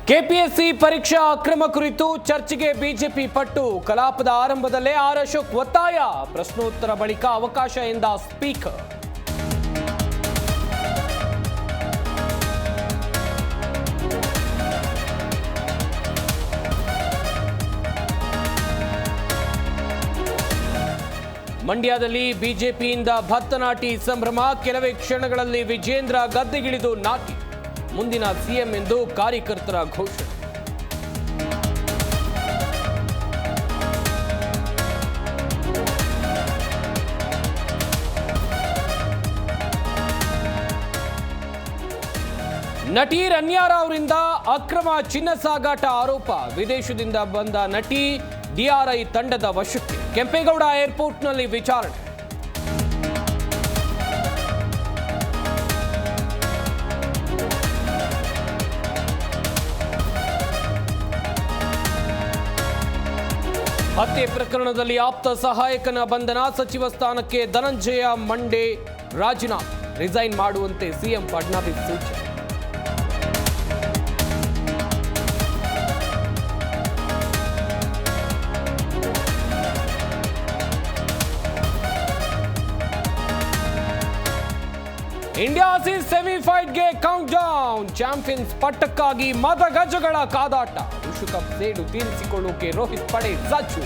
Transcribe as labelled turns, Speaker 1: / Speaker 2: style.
Speaker 1: KPSC ಪರೀಕ್ಷಾ ಅಕ್ರಮ ಕುರಿತು ಚರ್ಚೆಗೆ ಬಿಜೆಪಿ ಪಟ್ಟು. ಕಲಾಪದ ಆರಂಭದಲ್ಲೇ ಆರ್ ಅಶೋಕ್ ಒತ್ತಾಯ. ಪ್ರಶ್ನೋತ್ತರ ಬಳಿಕ ಅವಕಾಶ ಎಂದ ಸ್ಪೀಕರ್. ಮಂಡ್ಯದಲ್ಲಿ ಬಿಜೆಪಿಯಿಂದ ಭತ್ತನಾಟಿ ಸಂಭ್ರಮ. ಕೆಲವೇ ಕ್ಷಣಗಳಲ್ಲಿ ವಿಜೇಂದ್ರ ಗದ್ದೆಗಿಳಿದು ನಾಟಿ. ಮುಂದಿನ ಸಿಎಂ ಎಂದು ಕಾರ್ಯಕರ್ತರ ಘೋಷಣೆ. ನಟಿ ರಣ್ಯಾರ ಅವರಿಂದ ಅಕ್ರಮ ಚಿನ್ನ ಸಾಗಾಟ ಆರೋಪ. ವಿದೇಶದಿಂದ ಬಂದ ನಟಿ ಡಿಆರ್ಐ ತಂಡದ ವಶಕ್ಕೆ. ಕೆಂಪೇಗೌಡ ಏರ್ಪೋರ್ಟ್ನಲ್ಲಿ ವಿಚಾರಣೆ. ಹತ್ಯೆ ಪ್ರಕರಣದಲ್ಲಿ ಆಪ್ತ ಸಹಾಯಕನ ಬಂಧನ. ಸಚಿವ ಸ್ಥಾನಕ್ಕೆ ಧನಂಜಯ ಮಂಡೆ ರಾಜೀನಾಮೆ. ರಿಸೈನ್ ಮಾಡುವಂತೆ ಸಿಎಂ ಫಡ್ನವೀಸ್ ಸೂಚನೆ. ಇಂಡಿಯಾ ಸೀಸ್ ಸೆಮಿಫೈನಲ್ಗೆ ಕೌಂಟ್ ಡೌನ್. ಚಾಂಪಿಯನ್ಸ್ ಪಟ್ಟಕ್ಕಾಗಿ ಮತಗಜಗಳ ಕಾದಾಟ. ವಿಶ್ವಕಪ್ ಸೇಡು ತೀರಿಸಿಕೊಳ್ಳೋಕೆ ರೋಹಿತ್ ಪಡೆ ಸಜ್ಜು.